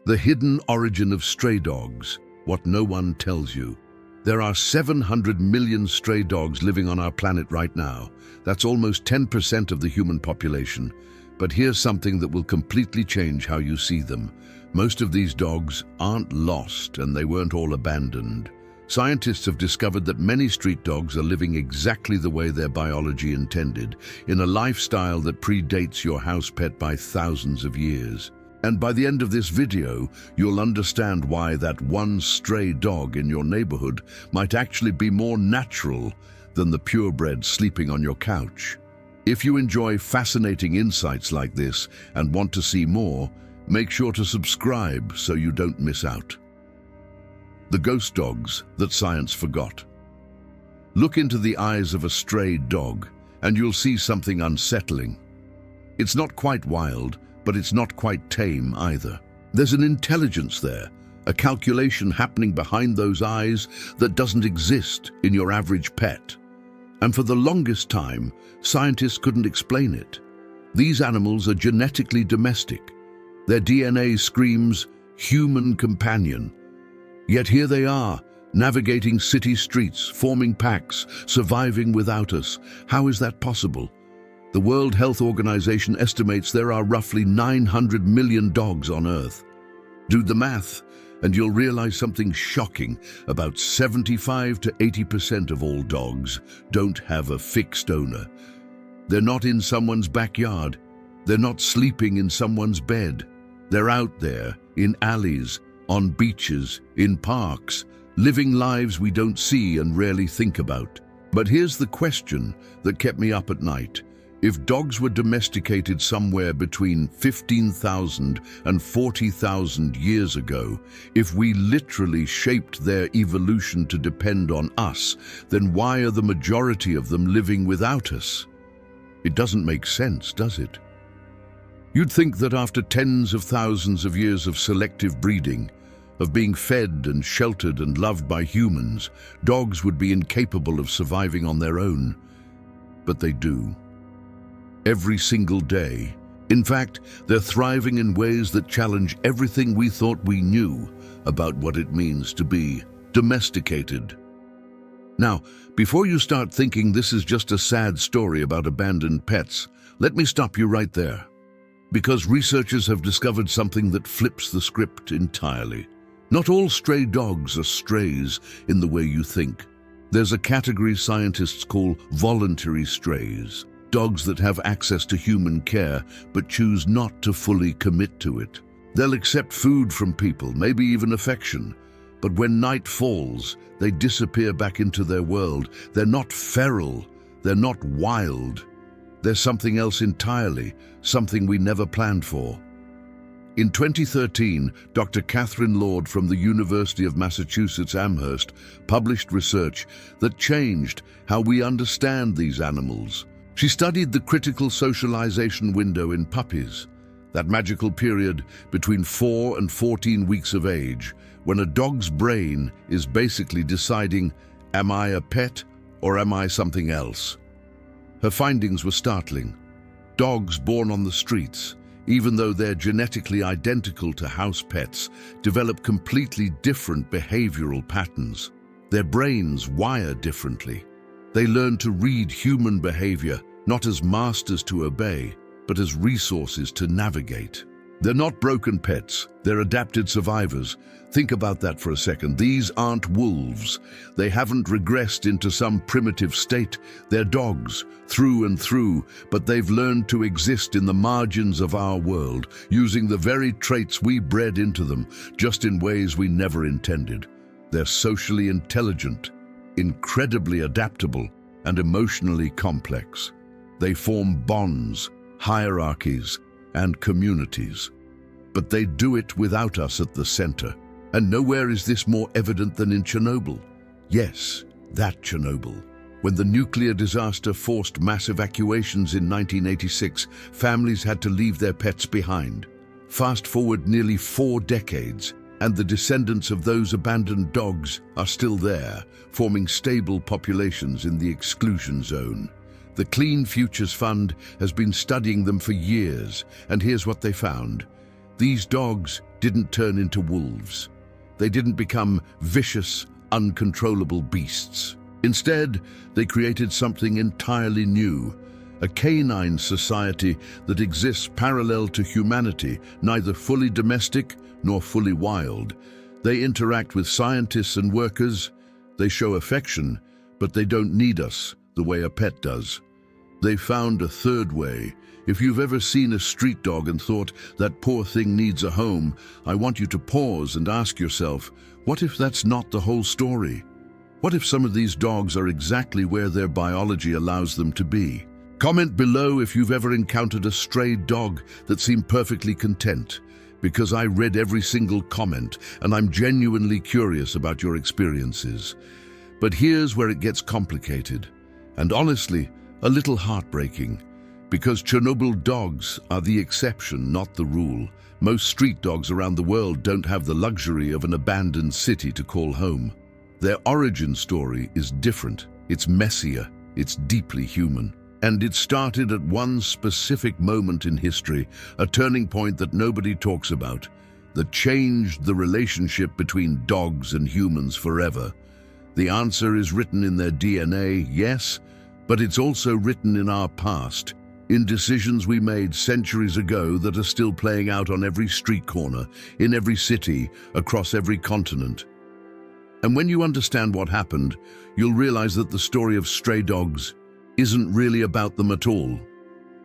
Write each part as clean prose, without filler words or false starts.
The hidden origin of stray dogs, what no one tells you. There are 700 million stray dogs living on our planet right now. That's almost 10% of the human population. But here's something that will completely change how you see them. Most of these dogs aren't lost, and they weren't all abandoned. Scientists have discovered that many street dogs are living exactly the way their biology intended, in a lifestyle that predates your house pet by thousands of years. And by the end of this video, you'll understand why that one stray dog in your neighborhood might actually be more natural than the purebred sleeping on your couch. If you enjoy fascinating insights like this and want to see more, make sure to subscribe so you don't miss out. The ghost dogs that science forgot. Look into the eyes of a stray dog and you'll see something unsettling. It's not quite wild, but it's not quite tame either. There's an intelligence there, a calculation happening behind those eyes that doesn't exist in your average pet. And for the longest time, scientists couldn't explain it. These animals are genetically domestic. Their DNA screams human companion. Yet here they are, navigating city streets, forming packs, surviving without us. How is that possible? The World Health Organization estimates there are roughly 900 million dogs on Earth. Do the math, and you'll realize something shocking. About 75 to 80% of all dogs don't have a fixed owner. They're not in someone's backyard. They're not sleeping in someone's bed. They're out there, in alleys, on beaches, in parks, living lives we don't see and rarely think about. But here's the question that kept me up at night. If dogs were domesticated somewhere between 15,000 and 40,000 years ago, if we literally shaped their evolution to depend on us, then why are the majority of them living without us? It doesn't make sense, does it? You'd think that after tens of thousands of years of selective breeding, of being fed and sheltered and loved by humans, dogs would be incapable of surviving on their own. But they do. Every single day. In fact, they're thriving in ways that challenge everything we thought we knew about what it means to be domesticated. Now, before you start thinking this is just a sad story about abandoned pets, let me stop you right there. Because researchers have discovered something that flips the script entirely. Not all stray dogs are strays in the way you think. There's a category scientists call voluntary strays. Dogs that have access to human care but choose not to fully commit to it. They'll accept food from people, maybe even affection, but when night falls, they disappear back into their world. They're not feral, they're not wild. They're something else entirely, something we never planned for. In 2013, Dr. Catherine Lord from the University of Massachusetts Amherst published research that changed how we understand these animals. She studied the critical socialization window in puppies, that magical period between 4 and 14 weeks of age, when a dog's brain is basically deciding, am I a pet or am I something else? Her findings were startling. Dogs born on the streets, even though they're genetically identical to house pets, develop completely different behavioral patterns. Their brains wire differently. They learn to read human behavior, not as masters to obey, but as resources to navigate. They're not broken pets, they're adapted survivors. Think about that for a second. These aren't wolves. They haven't regressed into some primitive state. They're dogs, through and through, but they've learned to exist in the margins of our world, using the very traits we bred into them, just in ways we never intended. They're socially intelligent, incredibly adaptable, and emotionally complex. They form bonds, hierarchies, and communities. But they do it without us at the center. And nowhere is this more evident than in Chernobyl. Yes, that Chernobyl. When the nuclear disaster forced mass evacuations in 1986, families had to leave their pets behind. Fast forward nearly 4 decades, and the descendants of those abandoned dogs are still there, forming stable populations in the exclusion zone. The Clean Futures Fund has been studying them for years, and here's what they found. These dogs didn't turn into wolves. They didn't become vicious, uncontrollable beasts. Instead, they created something entirely new, a canine society that exists parallel to humanity, neither fully domestic nor fully wild. They interact with scientists and workers. They show affection, but they don't need us the way a pet does. They found a third way. If you've ever seen a street dog and thought, that poor thing needs a home, I want you to pause and ask yourself, what if that's not the whole story? What if some of these dogs are exactly where their biology allows them to be? Comment below if you've ever encountered a stray dog that seemed perfectly content, because I read every single comment and I'm genuinely curious about your experiences. But here's where it gets complicated, and honestly, a little heartbreaking, because Chernobyl dogs are the exception, not the rule. Most street dogs around the world don't have the luxury of an abandoned city to call home. Their origin story is different. It's messier, it's deeply human. And it started at one specific moment in history, a turning point that nobody talks about, that changed the relationship between dogs and humans forever. The answer is written in their DNA, yes, but it's also written in our past, in decisions we made centuries ago that are still playing out on every street corner, in every city, across every continent. And when you understand what happened, you'll realize that the story of stray dogs isn't really about them at all.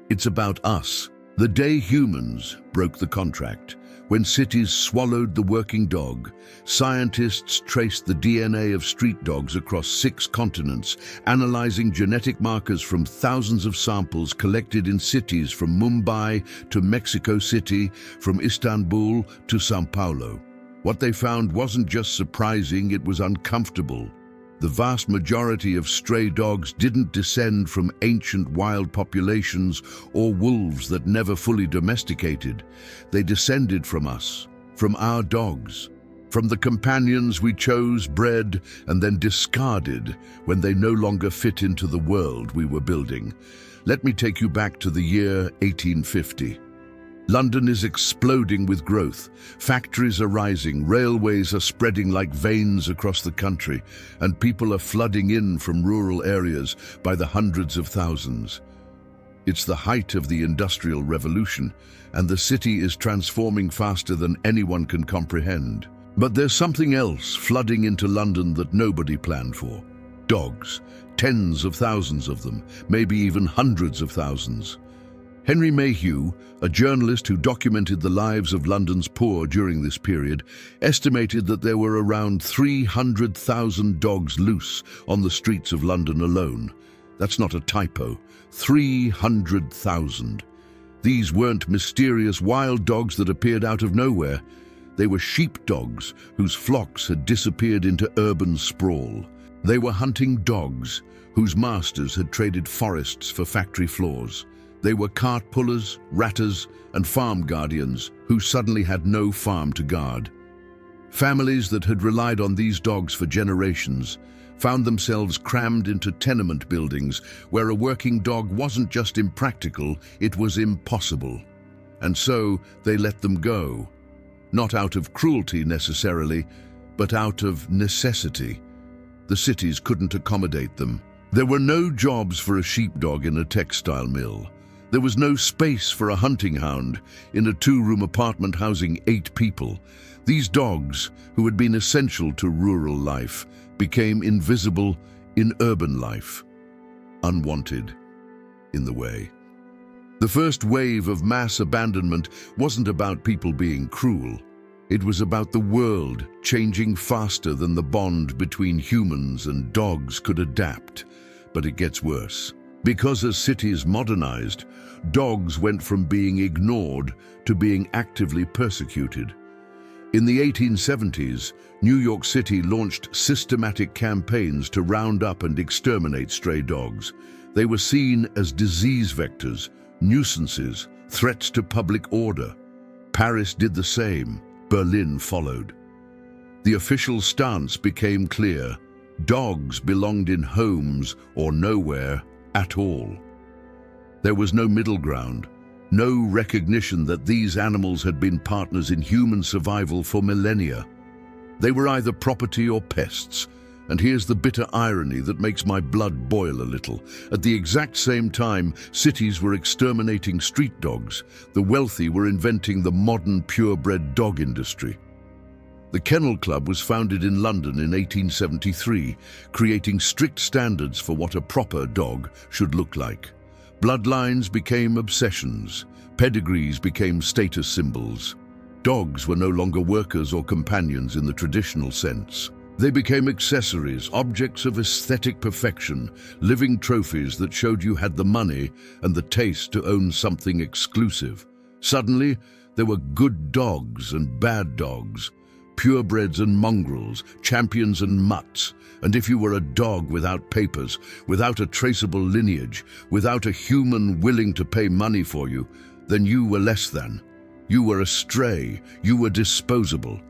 It's about us. The day humans broke the contract, when cities swallowed the working dog, scientists traced the DNA of street dogs across 6 continents, analyzing genetic markers from thousands of samples collected in cities from Mumbai to Mexico City, from Istanbul to São Paulo. What they found wasn't just surprising, it was uncomfortable. The vast majority of stray dogs didn't descend from ancient wild populations or wolves that never fully domesticated. They descended from us, from our dogs, from the companions we chose, bred, and then discarded when they no longer fit into the world we were building. Let me take you back to the year 1850. London is exploding with growth. Factories are rising, railways are spreading like veins across the country, and people are flooding in from rural areas by the hundreds of thousands. It's the height of the Industrial Revolution, and the city is transforming faster than anyone can comprehend. But there's something else flooding into London that nobody planned for. Dogs. Tens of thousands of them, maybe even hundreds of thousands. Henry Mayhew, a journalist who documented the lives of London's poor during this period, estimated that there were around 300,000 dogs loose on the streets of London alone. That's not a typo. 300,000. These weren't mysterious wild dogs that appeared out of nowhere. They were sheepdogs whose flocks had disappeared into urban sprawl. They were hunting dogs whose masters had traded forests for factory floors. They were cart pullers, ratters, and farm guardians who suddenly had no farm to guard. Families that had relied on these dogs for generations found themselves crammed into tenement buildings where a working dog wasn't just impractical, it was impossible. And so they let them go. Not out of cruelty necessarily, but out of necessity. The cities couldn't accommodate them. There were no jobs for a sheepdog in a textile mill. There was no space for a hunting hound in a 2-room apartment housing 8 people. These dogs, who had been essential to rural life, became invisible in urban life, unwanted in the way. The first wave of mass abandonment wasn't about people being cruel. It was about the world changing faster than the bond between humans and dogs could adapt. But it gets worse. Because as cities modernized, dogs went from being ignored to being actively persecuted. In the 1870s, New York City launched systematic campaigns to round up and exterminate stray dogs. They were seen as disease vectors, nuisances, threats to public order. Paris did the same. Berlin followed. The official stance became clear. Dogs belonged in homes or nowhere at all. There was no middle ground, No recognition that these animals had been partners in human survival for millennia. They were either property or pests. And here's the bitter irony that makes my blood boil a little. At the exact same time, cities were exterminating street dogs. The wealthy were inventing the modern purebred dog industry. The Kennel Club was founded in London in 1873, creating strict standards for what a proper dog should look like. Bloodlines became obsessions. Pedigrees became status symbols. Dogs were no longer workers or companions in the traditional sense. They became accessories, objects of aesthetic perfection, living trophies that showed you had the money and the taste to own something exclusive. Suddenly, there were good dogs and bad dogs, purebreds and mongrels, champions and mutts. And if you were a dog without papers, without a traceable lineage, without a human willing to pay money for you, then you were less than. You were a stray, you were disposable.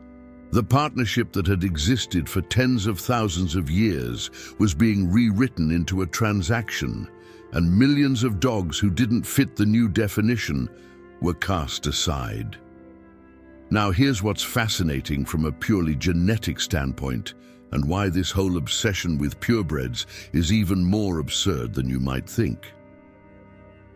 The partnership that had existed for tens of thousands of years was being rewritten into a transaction, and millions of dogs who didn't fit the new definition were cast aside. Now here's what's fascinating from a purely genetic standpoint, and why this whole obsession with purebreds is even more absurd than you might think.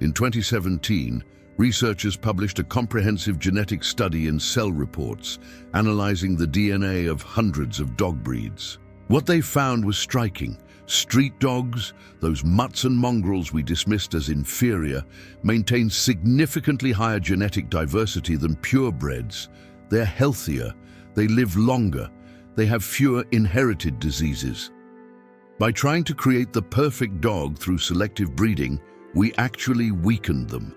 In 2017, researchers published a comprehensive genetic study in Cell Reports, analyzing the DNA of hundreds of dog breeds. What they found was striking. Street dogs, those mutts and mongrels we dismissed as inferior, maintain significantly higher genetic diversity than purebreds. They're healthier, they live longer, they have fewer inherited diseases. By trying to create the perfect dog through selective breeding, we actually weakened them.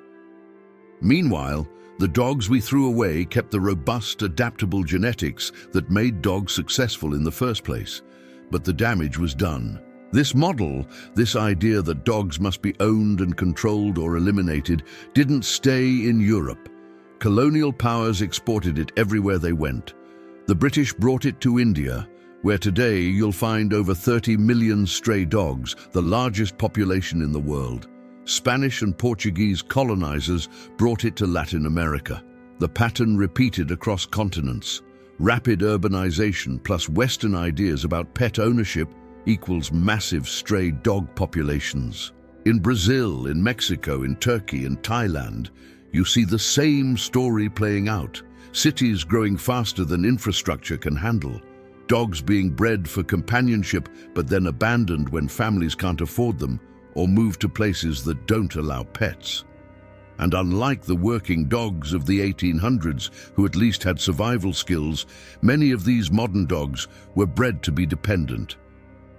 Meanwhile, the dogs we threw away kept the robust, adaptable genetics that made dogs successful in the first place. But the damage was done. This model, this idea that dogs must be owned and controlled or eliminated, didn't stay in Europe. Colonial powers exported it everywhere they went. The British brought it to India, where today you'll find over 30 million stray dogs, the largest population in the world. Spanish and Portuguese colonizers brought it to Latin America. The pattern repeated across continents. Rapid urbanization plus Western ideas about pet ownership equals massive stray dog populations. In Brazil, in Mexico, in Turkey, and Thailand, you see the same story playing out. Cities growing faster than infrastructure can handle. Dogs being bred for companionship but then abandoned when families can't afford them, or move to places that don't allow pets. And unlike the working dogs of the 1800s, who at least had survival skills, many of these modern dogs were bred to be dependent.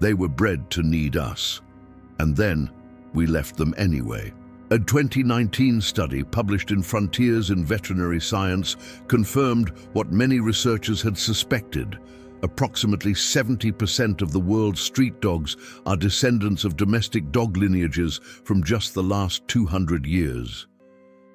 They were bred to need us. And then we left them anyway. A 2019 study published in Frontiers in Veterinary Science confirmed what many researchers had suspected. Approximately 70% of the world's street dogs are descendants of domestic dog lineages from just the last 200 years.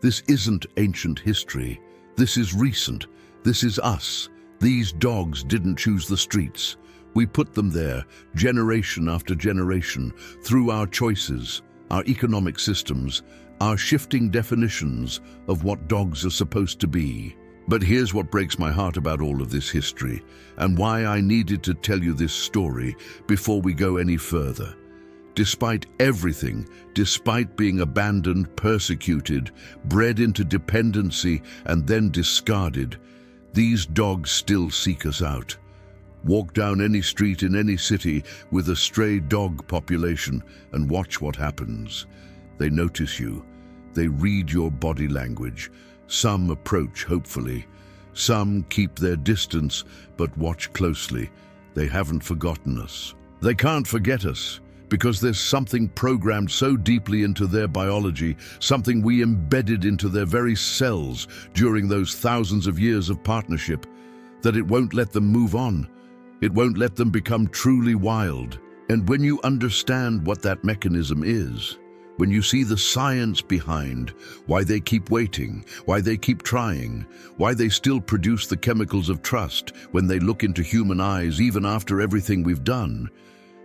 This isn't ancient history. This is recent. This is us. These dogs didn't choose the streets. We put them there, generation after generation, through our choices, our economic systems, our shifting definitions of what dogs are supposed to be. But here's what breaks my heart about all of this history, and why I needed to tell you this story before we go any further. Despite everything, despite being abandoned, persecuted, bred into dependency, and then discarded, these dogs still seek us out. Walk down any street in any city with a stray dog population and watch what happens. They notice you. They read your body language. Some approach hopefully. Some keep their distance, but watch closely. They haven't forgotten us. They can't forget us, because there's something programmed so deeply into their biology, something we embedded into their very cells during those thousands of years of partnership, that it won't let them move on. It won't let them become truly wild. And when you understand what that mechanism is, when you see the science behind why they keep waiting, why they keep trying, why they still produce the chemicals of trust when they look into human eyes even after everything we've done,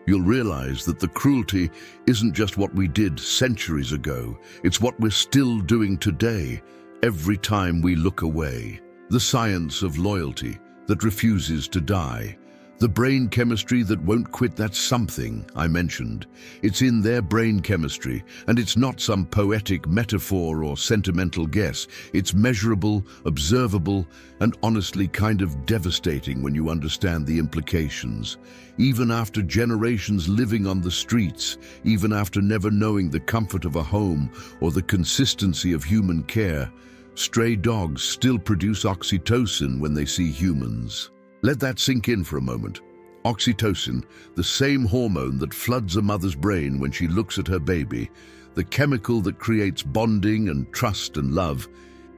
you'll realize that the cruelty isn't just what we did centuries ago, it's what we're still doing today, every time we look away. The science of loyalty that refuses to die. The brain chemistry that won't quit, that's something I mentioned. It's in their brain chemistry, and it's not some poetic metaphor or sentimental guess. It's measurable, observable, and honestly kind of devastating when you understand the implications. Even after generations living on the streets, even after never knowing the comfort of a home or the consistency of human care, stray dogs still produce oxytocin when they see humans. Let that sink in for a moment. Oxytocin, the same hormone that floods a mother's brain when she looks at her baby, the chemical that creates bonding and trust and love,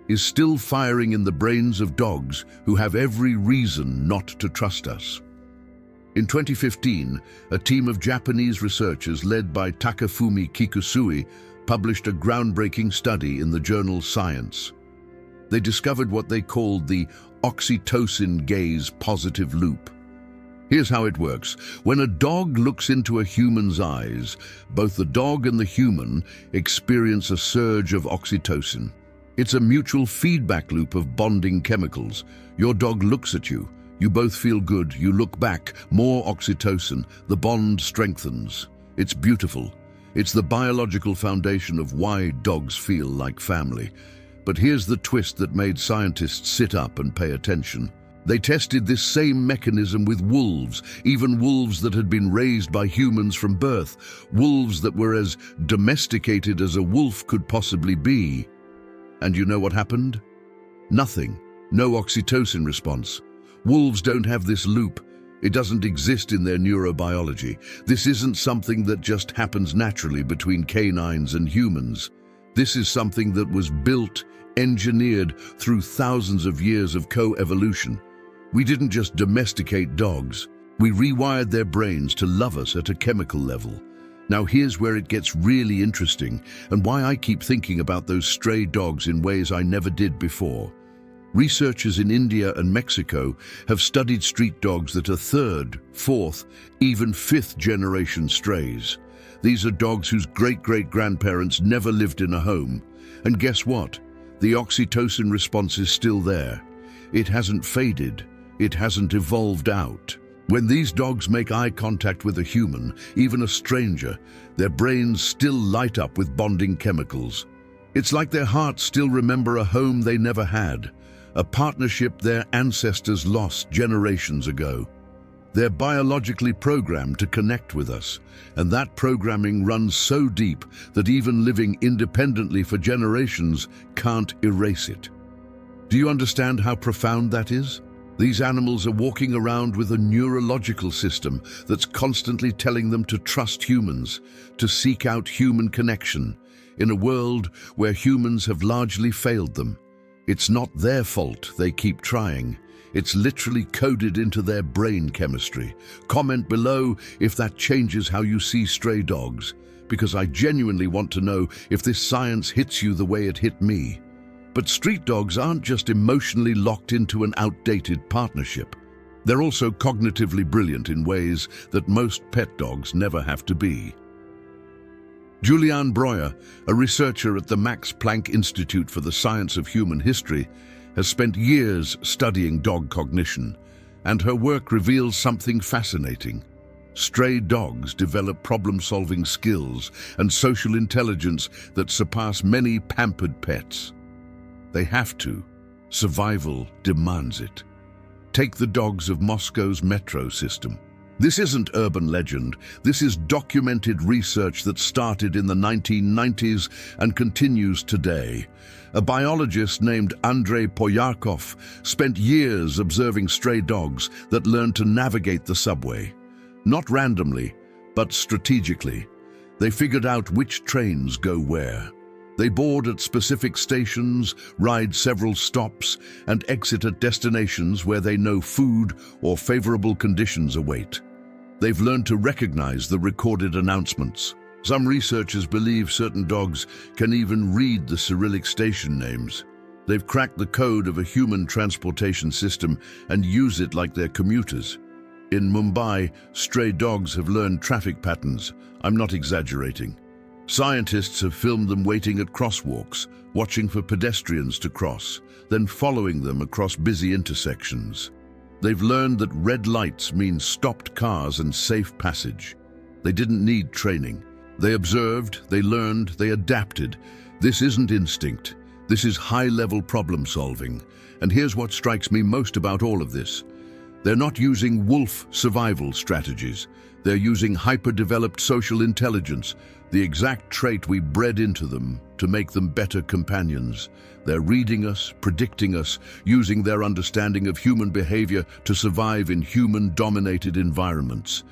is still firing in the brains of dogs who have every reason not to trust us. In 2015, a team of Japanese researchers led by Takafumi Kikusui published a groundbreaking study in the journal Science. They discovered what they called the oxytocin gaze positive loop. Here's how it works. When a dog looks into a human's eyes, both the dog and the human experience a surge of oxytocin. It's a mutual feedback loop of bonding chemicals. Your dog looks at you. You both feel good. You look back. More oxytocin. The bond strengthens. It's beautiful. It's the biological foundation of why dogs feel like family. But here's the twist that made scientists sit up and pay attention. They tested this same mechanism with wolves, even wolves that had been raised by humans from birth, wolves that were as domesticated as a wolf could possibly be. And you know what happened? Nothing. No oxytocin response. Wolves don't have this loop. It doesn't exist in their neurobiology. This isn't something that just happens naturally between canines and humans. This is something that was built, engineered through thousands of years of co-evolution. We didn't just domesticate dogs. We rewired their brains to love us at a chemical level. Now here's where it gets really interesting, and why I keep thinking about those stray dogs in ways I never did before. Researchers in India and Mexico have studied street dogs that are third, fourth, even fifth generation strays. These are dogs whose great-great-grandparents never lived in a home. And guess what? The oxytocin response is still there. It hasn't faded. It hasn't evolved out. When these dogs make eye contact with a human, even a stranger, their brains still light up with bonding chemicals. It's like their hearts still remember a home they never had, a partnership their ancestors lost generations ago. They're biologically programmed to connect with us, and that programming runs so deep that even living independently for generations can't erase it. Do you understand how profound that is? These animals are walking around with a neurological system that's constantly telling them to trust humans, to seek out human connection, in a world where humans have largely failed them. It's not their fault they keep trying. It's literally coded into their brain chemistry. Comment below if that changes how you see stray dogs, because I genuinely want to know if this science hits you the way it hit me. But street dogs aren't just emotionally locked into an outdated partnership. They're also cognitively brilliant in ways that most pet dogs never have to be. Juliane Breuer, a researcher at the Max Planck Institute for the Science of Human History, has spent years studying dog cognition, and her work reveals something fascinating. Stray dogs develop problem-solving skills and social intelligence that surpass many pampered pets. They have to. Survival demands it. Take the dogs of Moscow's metro system. This isn't urban legend. This is documented research that started in the 1990s and continues today. A biologist named Andrei Poyarkov spent years observing stray dogs that learned to navigate the subway. Not randomly, but strategically. They figured out which trains go where. They board at specific stations, ride several stops, and exit at destinations where they know food or favorable conditions await. They've learned to recognize the recorded announcements. Some researchers believe certain dogs can even read the Cyrillic station names. They've cracked the code of a human transportation system and use it like they're commuters. In Mumbai, stray dogs have learned traffic patterns. I'm not exaggerating. Scientists have filmed them waiting at crosswalks, watching for pedestrians to cross, then following them across busy intersections. They've learned that red lights mean stopped cars and safe passage. They didn't need training. They observed, they learned, they adapted. This isn't instinct. This is high-level problem solving. And here's what strikes me most about all of this. They're not using wolf survival strategies. They're using hyper-developed social intelligence, the exact trait we bred into them to make them better companions. They're reading us, predicting us, using their understanding of human behavior to survive in human-dominated environments.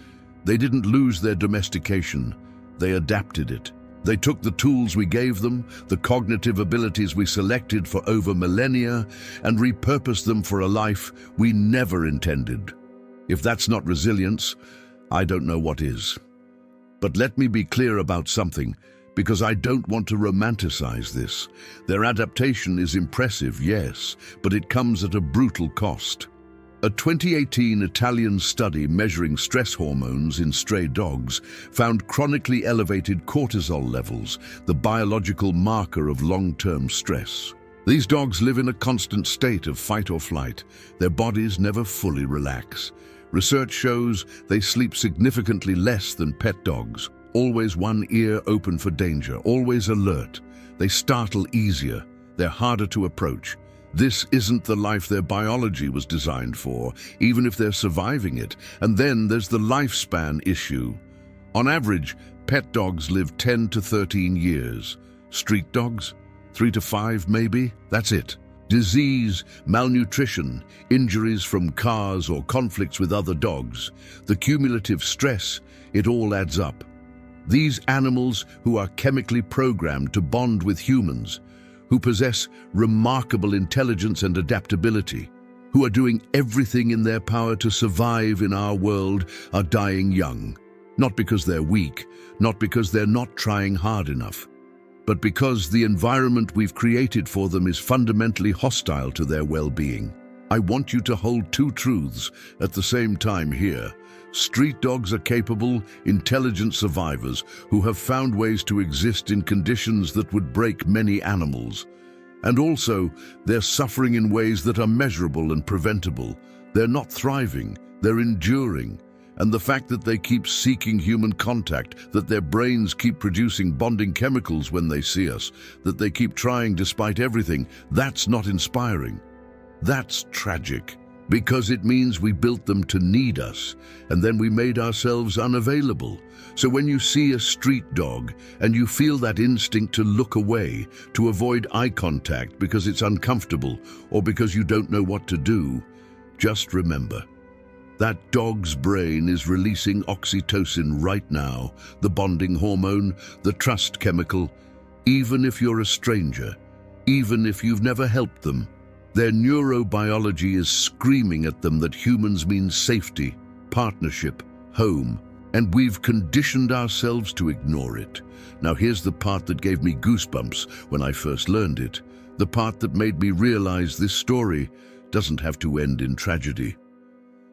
They didn't lose their domestication. They adapted it. They took the tools we gave them, the cognitive abilities we selected for over millennia, and repurposed them for a life we never intended. If that's not resilience, I don't know what is. But let me be clear about something, because I don't want to romanticize this. Their adaptation is impressive, yes, but it comes at a brutal cost. A 2018 Italian study measuring stress hormones in stray dogs found chronically elevated cortisol levels, the biological marker of long-term stress. These dogs live in a constant state of fight or flight. Their bodies never fully relax. Research shows they sleep significantly less than pet dogs, always one ear open for danger, always alert. They startle easier. They're harder to approach. This isn't the life their biology was designed for, even if they're surviving it. And then there's the lifespan issue. On average, pet dogs live 10 to 13 years. Street dogs? 3 to 5 maybe? That's it. Disease, malnutrition, injuries from cars or conflicts with other dogs, the cumulative stress, it all adds up. These animals who are chemically programmed to bond with humans, who possess remarkable intelligence and adaptability, who are doing everything in their power to survive in our world, are dying young. Not because they're weak, not because they're not trying hard enough, but because the environment we've created for them is fundamentally hostile to their well-being. I want you to hold two truths at the same time here. Street dogs are capable, intelligent survivors who have found ways to exist in conditions that would break many animals. And also, they're suffering in ways that are measurable and preventable. They're not thriving, they're enduring. And the fact that they keep seeking human contact, that their brains keep producing bonding chemicals when they see us, that they keep trying despite everything, that's not inspiring. That's tragic. Because it means we built them to need us, and then we made ourselves unavailable. So when you see a street dog and you feel that instinct to look away, to avoid eye contact because it's uncomfortable or because you don't know what to do, just remember, that dog's brain is releasing oxytocin right now, the bonding hormone, the trust chemical. Even if you're a stranger, even if you've never helped them, their neurobiology is screaming at them that humans mean safety, partnership, home, and we've conditioned ourselves to ignore it. Now here's the part that gave me goosebumps when I first learned it, the part that made me realize this story doesn't have to end in tragedy.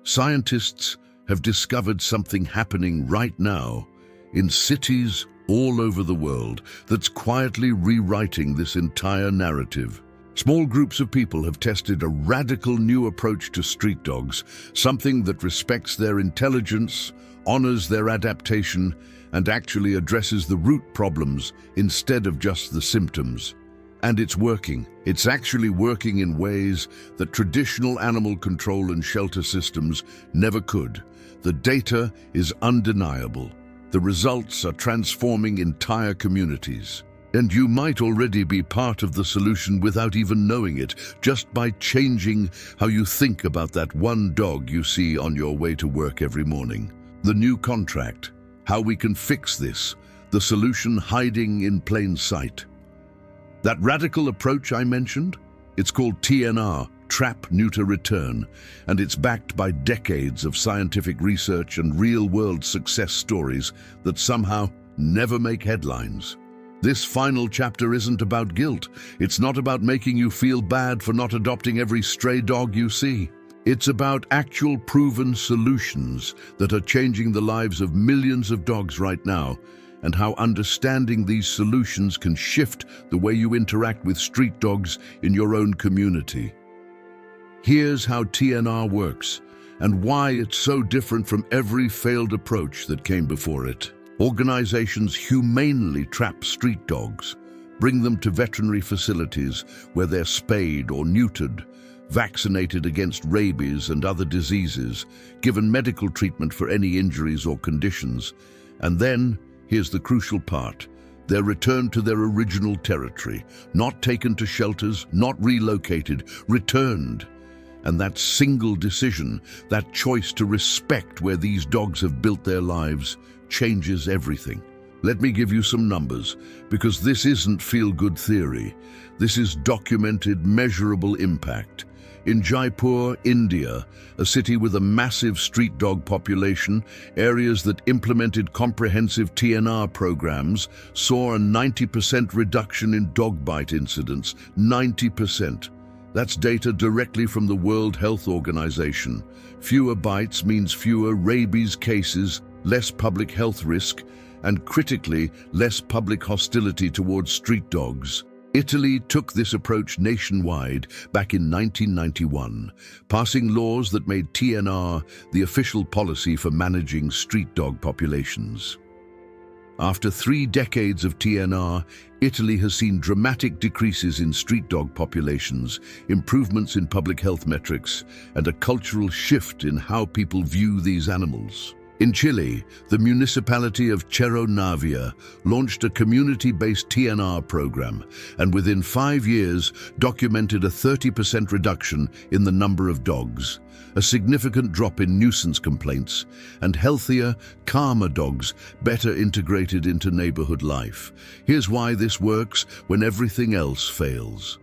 Scientists have discovered something happening right now in cities all over the world that's quietly rewriting this entire narrative. Small groups of people have tested a radical new approach to street dogs, something that respects their intelligence, honors their adaptation, and actually addresses the root problems instead of just the symptoms. And it's working. It's actually working in ways that traditional animal control and shelter systems never could. The data is undeniable. The results are transforming entire communities. And you might already be part of the solution without even knowing it, just by changing how you think about that one dog you see on your way to work every morning. The new contract, how we can fix this, the solution hiding in plain sight. That radical approach I mentioned, it's called TNR, Trap, Neuter, Return, and it's backed by decades of scientific research and real-world success stories that somehow never make headlines. This final chapter isn't about guilt. It's not about making you feel bad for not adopting every stray dog you see. It's about actual proven solutions that are changing the lives of millions of dogs right now, and how understanding these solutions can shift the way you interact with street dogs in your own community. Here's how TNR works, and why it's so different from every failed approach that came before it. Organizations humanely trap street dogs, bring them to veterinary facilities where they're spayed or neutered, vaccinated against rabies and other diseases, given medical treatment for any injuries or conditions, and then, here's the crucial part, they're returned to their original territory, not taken to shelters, not relocated, returned. And that single decision, that choice to respect where these dogs have built their lives, changes everything. Let me give you some numbers, because this isn't feel-good theory. This is documented, measurable impact. In Jaipur, India, a city with a massive street dog population, areas that implemented comprehensive TNR programs saw a 90% reduction in dog bite incidents. 90%. That's data directly from the World Health Organization. Fewer bites means fewer rabies cases, less public health risk, and critically, less public hostility towards street dogs. Italy took this approach nationwide back in 1991, passing laws that made TNR the official policy for managing street dog populations. After 3 decades of TNR, Italy has seen dramatic decreases in street dog populations, improvements in public health metrics, and a cultural shift in how people view these animals. In Chile, the municipality of Cerro Navia launched a community-based TNR program, and within 5 years documented a 30% reduction in the number of dogs, a significant drop in nuisance complaints, and healthier, calmer dogs better integrated into neighborhood life. Here's why this works when everything else fails.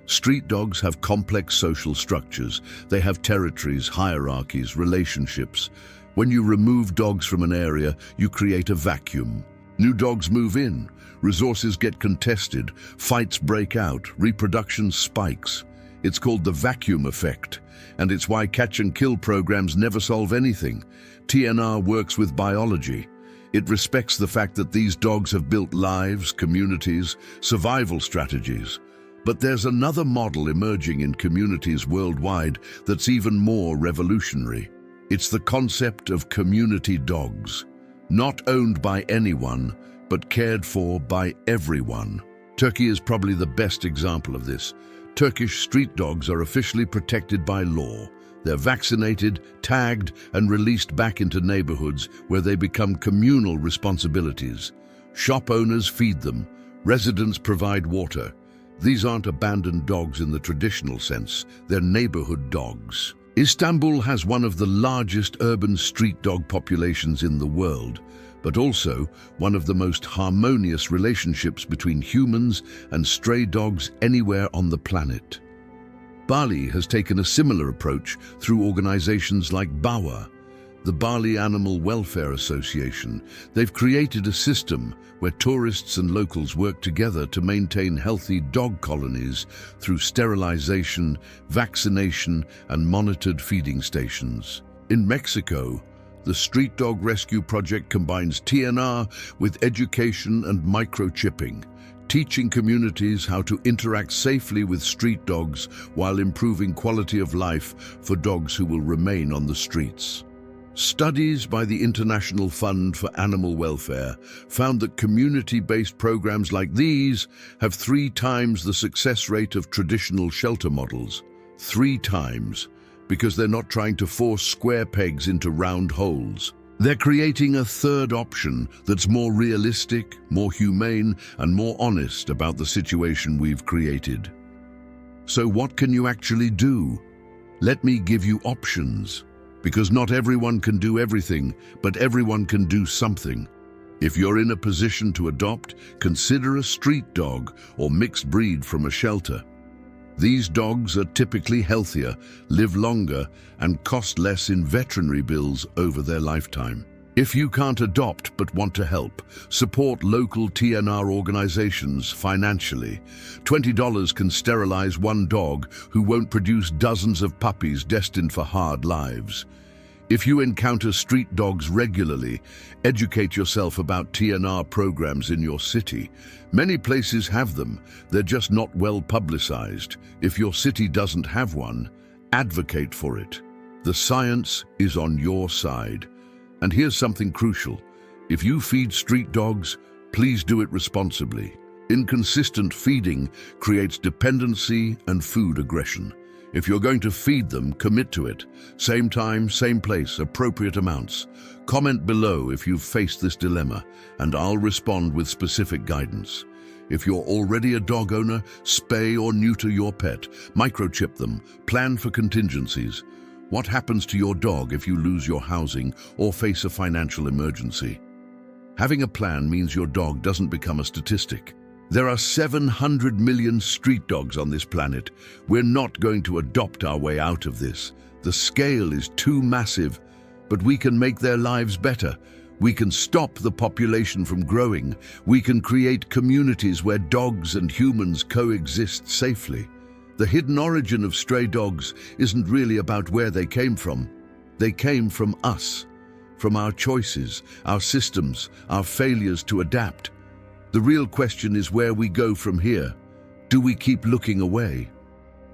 Street dogs have complex social structures. They have territories, hierarchies, relationships. When you remove dogs from an area, you create a vacuum. New dogs move in, resources get contested, fights break out, reproduction spikes. It's called the vacuum effect, and it's why catch-and-kill programs never solve anything. TNR works with biology. It respects the fact that these dogs have built lives, communities, survival strategies. But there's another model emerging in communities worldwide that's even more revolutionary. It's the concept of community dogs, not owned by anyone, but cared for by everyone. Turkey is probably the best example of this. Turkish street dogs are officially protected by law. They're vaccinated, tagged, and released back into neighborhoods where they become communal responsibilities. Shop owners feed them. Residents provide water. These aren't abandoned dogs in the traditional sense. They're neighborhood dogs. Istanbul has one of the largest urban street dog populations in the world, but also one of the most harmonious relationships between humans and stray dogs anywhere on the planet. Bali has taken a similar approach through organizations like BAWA, the Bali Animal Welfare Association. They've created a system where tourists and locals work together to maintain healthy dog colonies through sterilization, vaccination, and monitored feeding stations. In Mexico, the Street Dog Rescue Project combines TNR with education and microchipping, teaching communities how to interact safely with street dogs while improving quality of life for dogs who will remain on the streets. Studies by the International Fund for Animal Welfare found that community-based programs like these have 3 times the success rate of traditional shelter models. 3 times, because they're not trying to force square pegs into round holes. They're creating a third option that's more realistic, more humane, and more honest about the situation we've created. So what can you actually do? Let me give you options. Because not everyone can do everything, but everyone can do something. If you're in a position to adopt, consider a street dog or mixed breed from a shelter. These dogs are typically healthier, live longer, and cost less in veterinary bills over their lifetime. If you can't adopt but want to help, support local TNR organizations financially. $20 can sterilize one dog who won't produce dozens of puppies destined for hard lives. If you encounter street dogs regularly, educate yourself about TNR programs in your city. Many places have them, they're just not well publicized. If your city doesn't have one, advocate for it. The science is on your side. And here's something crucial. If you feed street dogs, please do it responsibly. Inconsistent feeding creates dependency and food aggression. If you're going to feed them, commit to it. Same time, same place, appropriate amounts. Comment below if you've faced this dilemma, and I'll respond with specific guidance. If you're already a dog owner, spay or neuter your pet. Microchip them. Plan for contingencies. What happens to your dog if you lose your housing or face a financial emergency? Having a plan means your dog doesn't become a statistic. There are 700 million street dogs on this planet. We're not going to adopt our way out of this. The scale is too massive, but we can make their lives better. We can stop the population from growing. We can create communities where dogs and humans coexist safely. The hidden origin of stray dogs isn't really about where they came from. They came from us, from our choices, our systems, our failures to adapt. The real question is where we go from here. Do we keep looking away?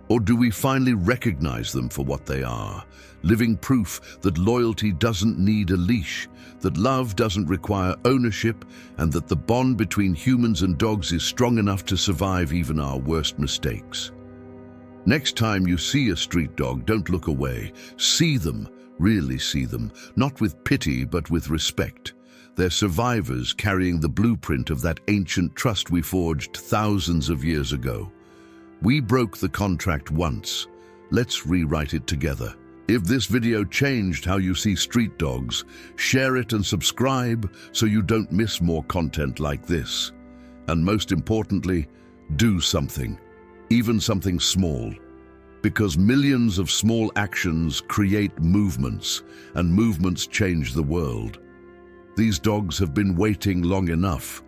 Or do we finally recognize them for what they are? Living proof that loyalty doesn't need a leash, that love doesn't require ownership, and that the bond between humans and dogs is strong enough to survive even our worst mistakes. Next time you see a street dog, don't look away. See them, really see them, not with pity but with respect. They're survivors carrying the blueprint of that ancient trust we forged thousands of years ago. We broke the contract once. Let's rewrite it together. If this video changed how you see street dogs, share it and subscribe so you don't miss more content like this. And most importantly, do something, even something small. Because millions of small actions create movements, and movements change the world. These dogs have been waiting long enough.